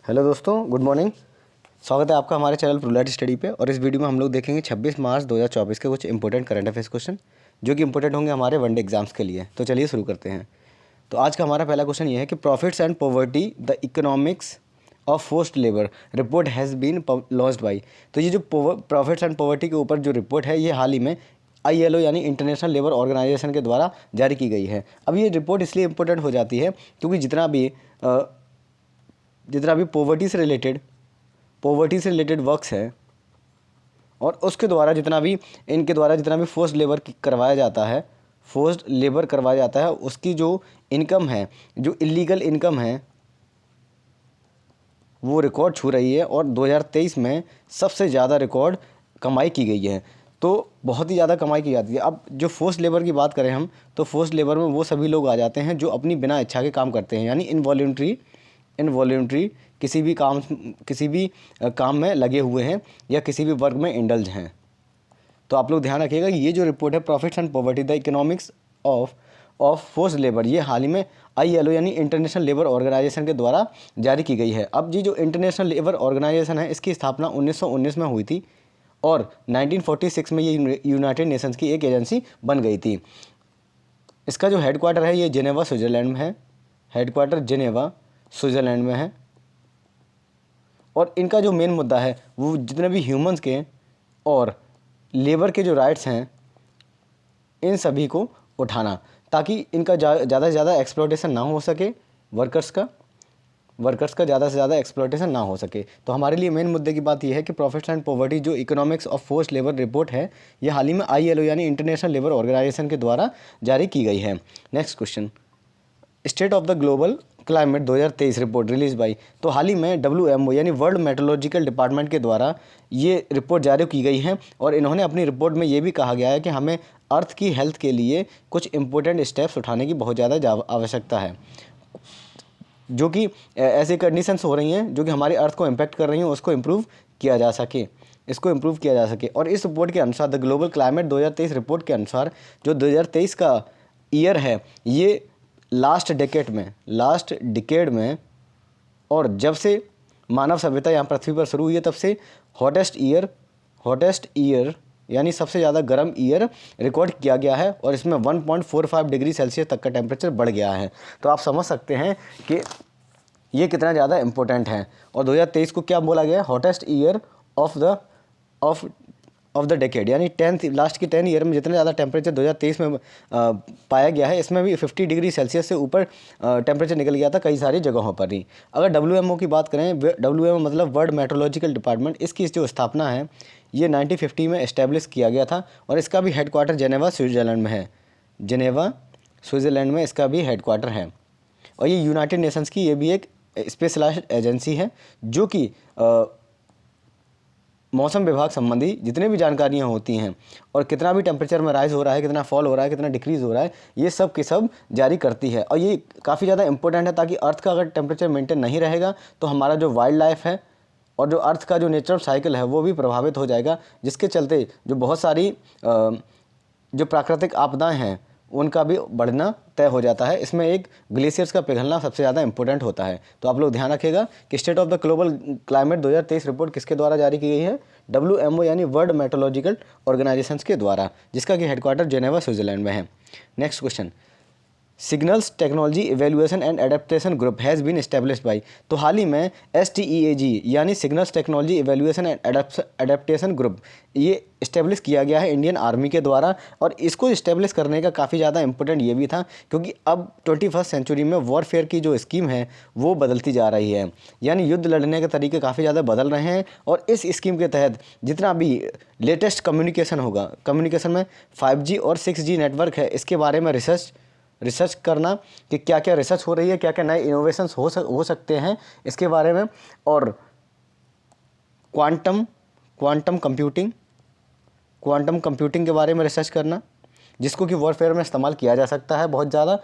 Hello दोस्तों, good morning. स्वागत है आपका हमारे चैनल प्रूलाइट स्टडी पे। और इस वीडियो में हम लोग देखेंगे 26 मार्च 2024 के कुछ इंपॉर्टेंट करंट अफेयर्स क्वेश्चन जो कि इंपॉर्टेंट होंगे हमारे वनडे एग्जाम्स के लिए। तो चलिए शुरू करते हैं। तो आज का हमारा पहला क्वेश्चन ये है कि profits and poverty the economics of forced labour report has been launched by. तो ये जो प्रॉफिट्स एंड पॉवर्टी के ऊपर जो रिपोर्ट है ये हाल ही में ILO यानी इंटरनेशनल लेबर ऑर्गेनाइजेशन के द्वारा जारी की गई है। अब ये रिपोर्ट इसलिए इंपॉर्टेंट हो जाती है क्योंकि जितना भी पॉवर्टी से रिलेटेड वर्क्स है और उसके द्वारा इनके द्वारा जितना भी फोर्स्ड लेबर करवाया जाता है उसकी जो इनकम है, जो इलीगल इनकम है, वो रिकॉर्ड छू रही है और 2023 में सबसे ज़्यादा रिकॉर्ड कमाई की गई है। तो बहुत ही ज़्यादा कमाई की जाती है। अब जो फोर्स्ड लेबर की बात करें हम, तो फोर्स्ड लेबर में वो सभी लोग आ जाते हैं जो अपनी बिना इच्छा के काम करते हैं, यानी इनवॉल्यूंट्री किसी भी काम में लगे हुए हैं या किसी भी वर्क में इंडल्ज हैं। तो आप लोग ध्यान रखिएगा ये जो रिपोर्ट है profits and poverty the economics of forced labour, ये हाल ही में ILO यानी इंटरनेशनल लेबर ऑर्गेनाइजेशन के द्वारा जारी की गई है। अब ये जो इंटरनेशनल लेबर ऑर्गेनाइजेशन है इसकी स्थापना 1919 में हुई थी और 1946 में ये यूनाइटेड नेशंस की एक एजेंसी बन गई थी। इसका जो हेडक्वार्टर है ये जेनेवा स्विट्ज़रलैंड में है। और इनका जो मेन मुद्दा है वो जितने भी ह्यूमंस के और लेबर के जो राइट्स हैं इन सभी को उठाना, ताकि इनका ज़्यादा से ज़्यादा एक्सप्लॉयटेशन ना हो सके, वर्कर्स का ज़्यादा से ज़्यादा एक्सप्लॉयटेशन ना हो सके। तो हमारे लिए मेन मुद्दे की बात यह है कि प्रॉफिट्स एंड पॉवर्टी जो economics of forced labour report है ये हाल ही में ILO यानी इंटरनेशनल लेबर ऑर्गेनाइजेशन के द्वारा जारी की गई है। Next question, state of the global climate 2023 report release by. तो हाल ही में WMO यानी वर्ल्ड मेट्रोलॉजिकल डिपार्टमेंट के द्वारा ये रिपोर्ट जारी की गई है और इन्होंने अपनी रिपोर्ट में ये भी कहा गया है कि हमें अर्थ की हेल्थ के लिए कुछ इंपॉर्टेंट स्टेप्स उठाने की बहुत ज़्यादा आवश्यकता है, जो कि ऐसी कंडीशंस हो रही हैं जो कि हमारे अर्थ को इम्पैक्ट कर रही हैं, उसको इम्प्रूव किया जा सके। और इस रिपोर्ट के अनुसार द ग्लोबल क्लाइमेट 2023 रिपोर्ट के अनुसार जो 2023 का ईयर है ये लास्ट डिकेड में और जब से मानव सभ्यता यहाँ पृथ्वी पर शुरू हुई है तब से हॉटेस्ट ईयर यानी सबसे ज़्यादा गर्म ईयर रिकॉर्ड किया गया है और इसमें 1.45 डिग्री सेल्सियस तक का टेम्परेचर बढ़ गया है। तो आप समझ सकते हैं कि ये कितना ज़्यादा इम्पोर्टेंट है। और 2023 को क्या बोला गया है, hottest year of the decade, यानी लास्ट की 10 ईयर में जितना ज़्यादा टेम्परेचर 2023 में पाया गया है इसमें भी 50 डिग्री सेल्सियस से ऊपर टेम्परेचर निकल गया था कई सारी जगहों पर ही। अगर WMO की बात करें, WMO मतलब वर्ल्ड मेट्रोलॉजिकल डिपार्टमेंट, इसकी जो स्थापना है ये 1950 में इस्टेब्लिश किया गया था और इसका भी हेडक्वार्टर जेनेवा स्विट्ज़रलैंड में इसका भी हेडक्वार्टर है। और ये यूनाइटेड नेशंस की ये भी एक स्पेशलाइज्ड एजेंसी है जो कि मौसम विभाग संबंधी जितने भी जानकारियाँ होती हैं और कितना भी टेम्परेचर में राइज़ हो रहा है, कितना फॉल हो रहा है, कितना डिक्रीज़ हो रहा है, ये सब के सब जारी करती है। और ये काफ़ी ज़्यादा इंपॉर्टेंट है ताकि अर्थ का अगर टेम्परेचर मेंटेन नहीं रहेगा तो हमारा जो वाइल्ड लाइफ है और जो अर्थ का जो नेचुरल साइकिल है वो भी प्रभावित हो जाएगा, जिसके चलते जो बहुत सारी जो प्राकृतिक आपदाएँ हैं उनका भी बढ़ना तय हो जाता है। इसमें एक ग्लेशियर्स का पिघलना सबसे ज़्यादा इंपॉर्टेंट होता है। तो आप लोग ध्यान रखिएगा कि state of the global climate 2023 report किसके द्वारा जारी की गई है, WMO यानी वर्ल्ड मेट्रोलॉजिकल ऑर्गेनाइजेशंस के द्वारा, जिसका कि हेडक्वार्टर जेनेवा स्विट्ज़रलैंड में है। Next question, signals technology evaluation and adaptation group has been established by. तो हाल ही में STEAG यानी signals technology evaluation and adaptation group ये इस्टेब्लिश किया गया है इंडियन आर्मी के द्वारा। और इसको इस्टेब्लिश करने का काफ़ी ज़्यादा इंपॉर्टेंट ये भी था क्योंकि अब 21st सेंचुरी में वॉरफेयर की जो स्कीम है वो बदलती जा रही है, यानी युद्ध लड़ने के तरीके काफ़ी ज़्यादा बदल रहे हैं। और इस स्कीम के तहत जितना भी लेटेस्ट कम्युनिकेशन होगा, कम्युनिकेशन में 5G और 6G नेटवर्क है, इसके बारे में रिसर्च करना कि क्या क्या रिसर्च हो रही है, क्या क्या नए इनोवेशंस हो सकते हैं इसके बारे में। और क्वांटम कंप्यूटिंग के बारे में रिसर्च करना, जिसको कि वॉरफेयर में इस्तेमाल किया जा सकता है बहुत ज़्यादा।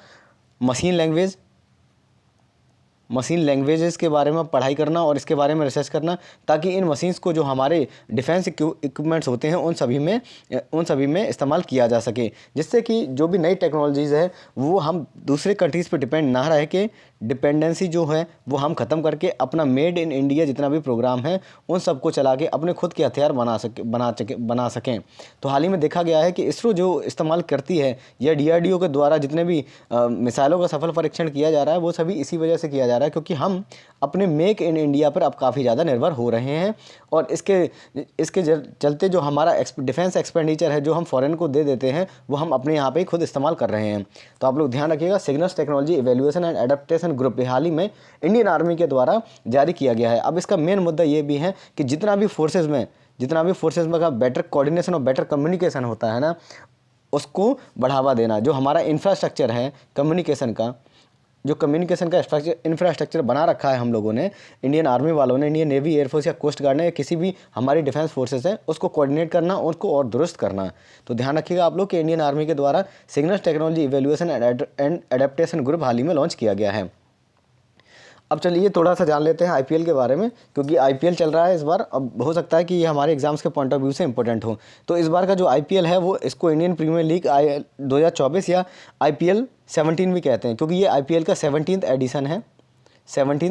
मशीन लैंग्वेजेस के बारे में पढ़ाई करना और इसके बारे में रिसर्च करना, ताकि इन मशीन्स को जो हमारे डिफेंस इक्विपमेंट्स होते हैं उन सभी में इस्तेमाल किया जा सके, जिससे कि जो भी नई टेक्नोलॉजीज़ है वो हम दूसरे कंट्रीज़ पर डिपेंड ना रह के डिपेंडेंसी जो है वो हम ख़त्म करके अपना मेड इन इंडिया जितना भी प्रोग्राम है उन सबको चला के अपने खुद के हथियार बना सकें। तो हाल ही में देखा गया है कि इसरो जो इस्तेमाल करती है या DRDO के द्वारा जितने भी मिसाइलों का सफल परीक्षण किया जा रहा है वो सभी इसी वजह से किया जा रहा है क्योंकि हम अपने मेक इन इंडिया पर अब काफ़ी ज़्यादा निर्भर हो रहे हैं। और इसके चलते जो हमारा डिफेंस एक्सपेंडिचर है जो हम फॉरेन को दे देते हैं वो हम अपने यहाँ पे ही खुद इस्तेमाल कर रहे हैं। तो आप लोग ध्यान रखिएगा, signals technology evaluation and adaptation group हाल ही में इंडियन आर्मी के द्वारा जारी किया गया है। अब इसका मेन मुद्दा ये भी है कि जितना भी फोर्सेज में का बेटर कोऑर्डिनेशन और बेटर कम्युनिकेशन होता है ना, उसको बढ़ावा देना। जो हमारा इंफ्रास्ट्रक्चर है कम्युनिकेशन का, जो कम्युनिकेशन का इंफ्रास्ट्रक्चर बना रखा है हम लोगों ने, इंडियन आर्मी वालों ने, इंडियन नेवी, एयरफोर्स या कोस्ट गार्ड ने, या किसी भी हमारी डिफेंस फोर्सेस हैं, उसको कोऑर्डिनेट करना, उसको और दुरुस्त करना। तो ध्यान रखिएगा आप लोग कि इंडियन आर्मी के द्वारा signals technology evaluation and adaptation group हाल ही में लॉन्च किया गया है। अब चलिए थोड़ा सा जान लेते हैं IPL के बारे में, क्योंकि IPL चल रहा है इस बार। अब हो सकता है कि ये हमारे एग्जाम्स के पॉइंट ऑफ व्यू से इंपॉर्टेंट हो। तो इस बार का जो IPL है वो इसको इंडियन प्रीमियर लीग 2024 या IPL 17 भी कहते हैं, क्योंकि ये IPL का 17th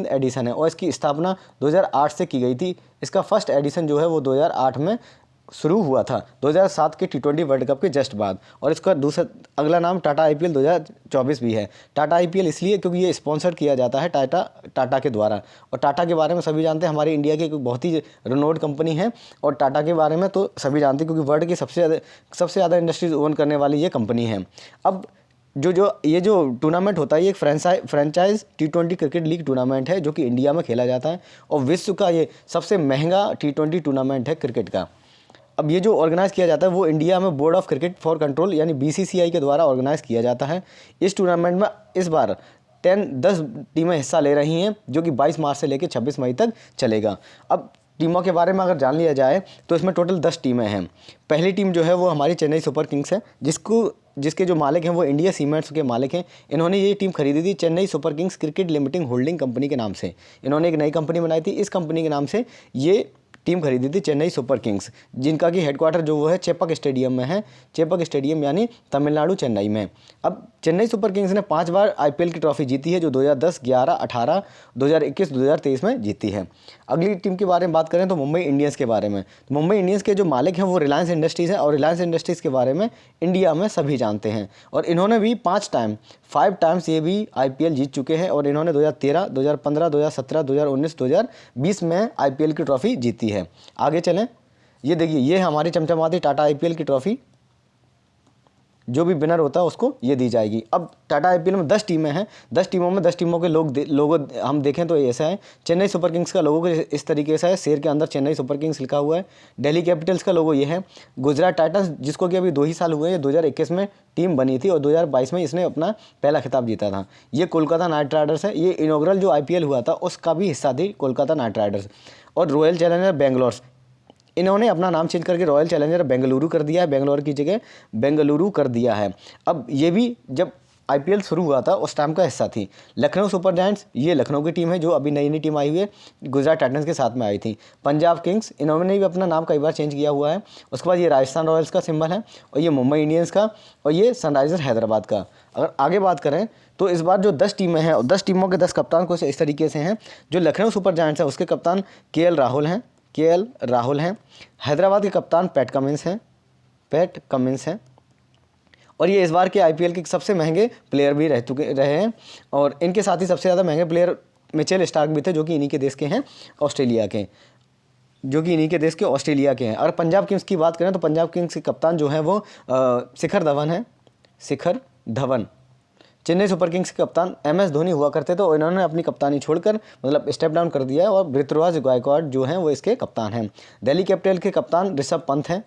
एडिशन है और इसकी स्थापना 2008 से की गई थी। इसका फर्स्ट एडिशन जो है वो 2008 में शुरू हुआ था, 2007 के T20 वर्ल्ड कप के जस्ट बाद। और इसका अगला नाम टाटा IPL 2024 भी है। टाटा IPL इसलिए क्योंकि ये स्पॉन्सर किया जाता है टाटा के द्वारा। और टाटा के बारे में सभी जानते हैं, हमारे इंडिया की एक बहुत ही रिनोड कंपनी है। और टाटा के बारे में तो सभी जानते हैं क्योंकि वर्ल्ड की सबसे ज़्यादा इंडस्ट्रीज ओन करने वाली ये कंपनी है। अब ये जो टूर्नामेंट होता है ये एक franchise T20 cricket league tournament है जो कि इंडिया में खेला जाता है और विश्व का ये सबसे महंगा T20 टूर्नामेंट है क्रिकेट का। अब ये जो ऑर्गेनाइज़ किया जाता है वो इंडिया में board of cricket for control यानी BCCI के द्वारा ऑर्गेनाइज़ किया जाता है। इस टूर्नामेंट में इस बार 10 टीमें हिस्सा ले रही हैं जो कि 22 मार्च से लेकर 26 मई तक चलेगा। अब टीमों के बारे में अगर जान लिया जाए तो इसमें टोटल 10 टीमें हैं। पहली टीम जो है वो हमारी चेन्नई सुपर किंग्स है, जिसके जो मालिक हैं वो इंडिया सीमेंट्स के मालिक हैं। इन्होंने ये टीम खरीदी थी Chennai super Kings cricket limited holding company के नाम से। इन्होंने एक नई कंपनी बनाई थी, इस कंपनी के नाम से ये टीम खरीदी थी चेन्नई सुपर किंग्स, जिनका कि हेडक्वार्टर जो वो है चेपक स्टेडियम में है। चेपक स्टेडियम यानी तमिलनाडु, चेन्नई में। अब चेन्नई सुपर किंग्स ने 5 बार IPL की ट्रॉफी जीती है, जो 2010, 11, 18, 2021, 2023 में जीती है। अगली टीम के बारे में बात करें तो मुंबई इंडियंस के बारे में। तो मुंबई इंडियंस के जो मालिक हैं वो रिलायंस इंडस्ट्रीज़ हैं और रिलायंस इंडस्ट्रीज़ के बारे में इंडिया में सभी जानते हैं। और इन्होंने भी 5 टाइम्स ये भी IPL जीत चुके हैं और इन्होंने 2013, 2015, 2017, 2019, 2020 में IPL की ट्रॉफी जीती है। आगे चलें, ये देखिए, ये हमारी चमचमाती टाटा IPL की ट्रॉफी, जो भी विनर होता है उसको ये दी जाएगी। अब टाटा IPL में 10 टीमें हैं। 10 टीमों में 10 टीमों के लोगो हम देखें तो ऐसा है। चेन्नई सुपर किंग्स का लोगो इस तरीके से है, शेर के अंदर चेन्नई सुपर किंग्स लिखा हुआ है। दिल्ली कैपिटल्स का लोगो ये है। गुजरात टाइटंस, जिसको कि अभी 2 ही साल हुए हैं, 2021 में टीम बनी थी और 2022 में इसने अपना पहला खिताब जीता था। ये कोलकाता नाइट राइडर्स है। ये इनॉग्रल जो IPL हुआ था उसका भी हिस्सा थी कोलकाता नाइट राइडर्स। और रॉयल चैलेंजर बेंगलोर, इन्होंने अपना नाम चेंज करके रॉयल चैलेंजर बेंगलुरु कर दिया है, बेंगलोर की जगह बेंगलुरु कर दिया है। अब ये भी जब IPL शुरू हुआ था उस टाइम का हिस्सा थी। लखनऊ सुपर जायंट्स, ये लखनऊ की टीम है जो अभी नई टीम आई हुई है, गुजरात टाइटंस के साथ में आई थी। पंजाब किंग्स, इन्होंने भी अपना नाम कई बार चेंज किया हुआ है। उसके बाद ये राजस्थान रॉयल्स का सिंबल है और ये मुंबई इंडियंस का और ये सनराइजर्स हैदराबाद का। अगर आगे बात करें तो इस बार जो 10 टीमें हैं और 10 टीमों के 10 कप्तान कुछ इस तरीके से हैं। जो लखनऊ सुपर जायंट्स है उसके कप्तान KL राहुल हैं। हैदराबाद के कप्तान पैट कमिंस हैं और ये इस बार के IPL के सबसे महंगे प्लेयर भी रहे हैं। और इनके साथ ही सबसे ज़्यादा महंगे प्लेयर मिचेल स्टार्क भी थे, जो कि इन्हीं के देश के हैं, ऑस्ट्रेलिया के हैं। और पंजाब किंग्स की बात करें तो पंजाब किंग्स के कप्तान जो हैं वो शिखर धवन। चेन्नई सुपर किंग्स के कप्तान MS धोनी हुआ करते थे और इन्होंने अपनी कप्तानी छोड़कर मतलब स्टेप डाउन कर दिया है और ऋतुराज गायकवाड़ जो हैं वो इसके कप्तान हैं। दिल्ली कैपिटल के कप्तान ऋषभ पंत हैं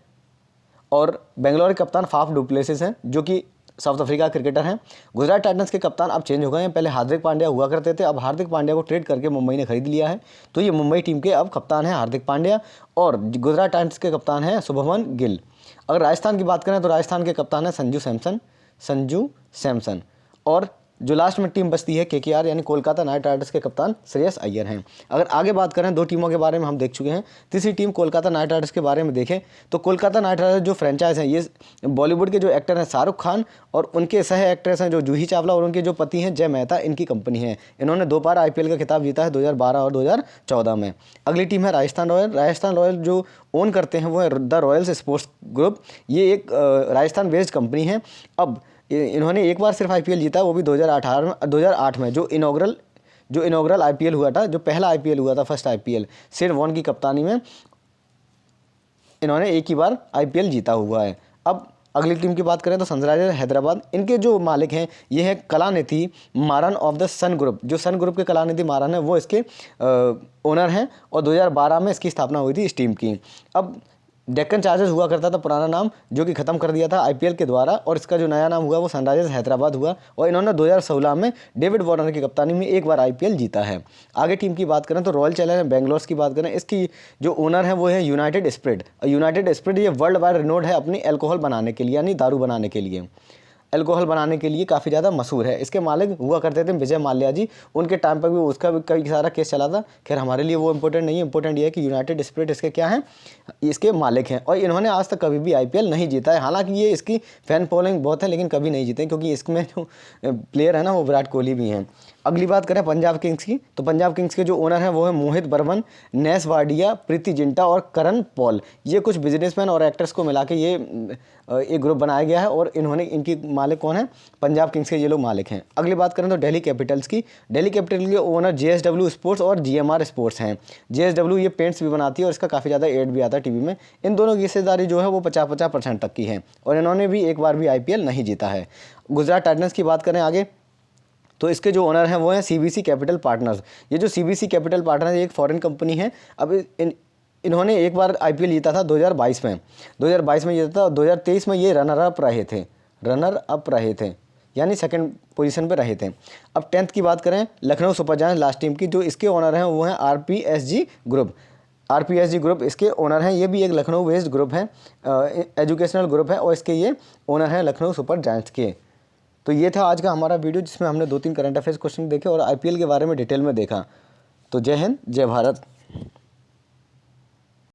और बेंगलोर के कप्तान फाफ डुप्लेसिस हैं, जो कि साउथ अफ्रीका क्रिकेटर हैं। गुजरात टाइटंस के कप्तान अब चेंज हो गए हैं, पहले हार्दिक पांड्या हुआ करते थे, अब हार्दिक पांड्या को ट्रेड करके मुंबई ने खरीद लिया है। तो ये मुंबई टीम के अब कप्तान हैं हार्दिक पांड्या और गुजरात टाइटंस के कप्तान हैं शुभमन गिल। अगर राजस्थान की बात करें तो राजस्थान के कप्तान हैं संजू सैमसन और जो लास्ट में टीम बचती है केकेआर यानी कोलकाता नाइट राइडर्स के कप्तान श्रेयस अय्यर हैं। अगर आगे बात करें 2 टीमों के बारे में हम देख चुके हैं, तीसरी टीम कोलकाता नाइट राइडर्स के बारे में देखें तो कोलकाता नाइट राइडर्स जो फ्रेंचाइज हैं ये बॉलीवुड के जो एक्टर हैं शाहरुख खान और उनके सह एक्ट्रेस हैं जो जूही चावला और उनके जो पति हैं जय मेहता, इनकी कंपनी है। इन्होंने 2 बार IPL का खिताब जीता है 2012 और 2014 में। अगली टीम है राजस्थान रॉयल। राजस्थान रॉयल जो ओन करते हैं वो है द रॉयल्स स्पोर्ट्स ग्रुप। ये एक राजस्थान बेस्ड कंपनी है। अब इन्होंने एक बार सिर्फ IPL जीता, वो भी 2008 में जो इनॉग्रल IPL हुआ था, जो पहला IPL हुआ था, फर्स्ट IPL शेन वॉर्न की कप्तानी में इन्होंने एक ही बार IPL जीता हुआ है। अब अगली टीम की बात करें तो सनराइजर्स हैदराबाद। इनके जो मालिक हैं ये है कलानिधि मारन ऑफ द सन ग्रुप। जो सन ग्रुप के कलानिधि मारन है वो इसके ओनर हैं और 2012 में इसकी स्थापना हुई थी इस टीम की। अब डेक्कन चार्जर्स हुआ करता था पुराना नाम, जो कि ख़त्म कर दिया था IPL के द्वारा, और इसका जो नया नाम हुआ वो सनराइजर्स हैदराबाद हुआ और इन्होंने 2016 में डेविड वार्नर की कप्तानी में एक बार IPL जीता है। आगे टीम की बात करें तो रॉयल चैलेंजर्स बेंगलोर की बात करें, इसकी जो ओनर है वो है यूनाइटेड स्पिरिट। यूनाइटेड स्पिरिट ये वर्ल्ड वाइड रिनोड है अपनी एल्कोहल बनाने के लिए, यानी दारू बनाने के लिए, अल्कोहल बनाने के लिए काफ़ी ज़्यादा मशहूर है। इसके मालिक हुआ करते थे विजय माल्या जी। उनके टाइम पर भी उसका भी कई सारा केस चला था। खैर हमारे लिए वो इंपॉर्टेंट नहीं है, इंपॉर्टेंट ये है कि यूनाइटेड स्पिरिट इसके क्या हैं, इसके मालिक हैं और इन्होंने आज तक कभी भी IPL नहीं जीता है। हालांकि ये इसकी फैन फॉलोइंग बहुत है लेकिन कभी नहीं जीते क्योंकि इसमें जो प्लेयर है ना वो विराट कोहली भी हैं। अगली बात करें पंजाब किंग्स की तो पंजाब किंग्स के जो ओनर हैं वो है मोहित बर्मन, नेस वाडिया, प्रीति जिंटा और करण पॉल। ये कुछ बिजनेसमैन और एक्टर्स को मिला के ये एक ग्रुप बनाया गया है और इन्होंने इनकी मालिक कौन है, पंजाब किंग्स के ये लोग मालिक हैं। अगली बात करें तो दिल्ली कैपिटल्स की। दिल्ली कैपिटल के ओनर JSW स्पोर्ट्स और GMR स्पोर्ट्स हैं। JSW ये पेंट्स भी बनाती है और इसका काफ़ी ज़्यादा एड भी आता है टीवी में। इन दोनों की हिस्सेदारी जो है वो 50-50% तक की है और इन्होंने भी एक बार भी IPL नहीं जीता है। गुजरात टाइटंस की बात करें आगे तो इसके जो ओनर हैं वो हैं CBC कैपिटल पार्टनर्स। ये जो CBC कैपिटल पार्टनर्स एक फॉरेन कंपनी है। अब इन्होंने एक बार IPL जीता था 2022 में, 2022 में जीता था। 2023 में ये रनर अप रहे थे यानी सेकंड पोजीशन पे रहे थे। अब 10th की बात करें Lucknow super giants last team की, जो इसके ओनर हैं वो हैं RPSG ग्रुप इसके ओनर हैं। ये भी एक लखनऊ बेस्ड ग्रुप है, एजुकेशनल ग्रुप है और इसके ये ओनर हैं लखनऊ सुपर जायंट्स के। तो ये था आज का हमारा वीडियो जिसमें हमने 2-3 करंट अफेयर्स क्वेश्चन देखे और IPL के बारे में डिटेल में देखा। तो जय हिंद, जय भारत।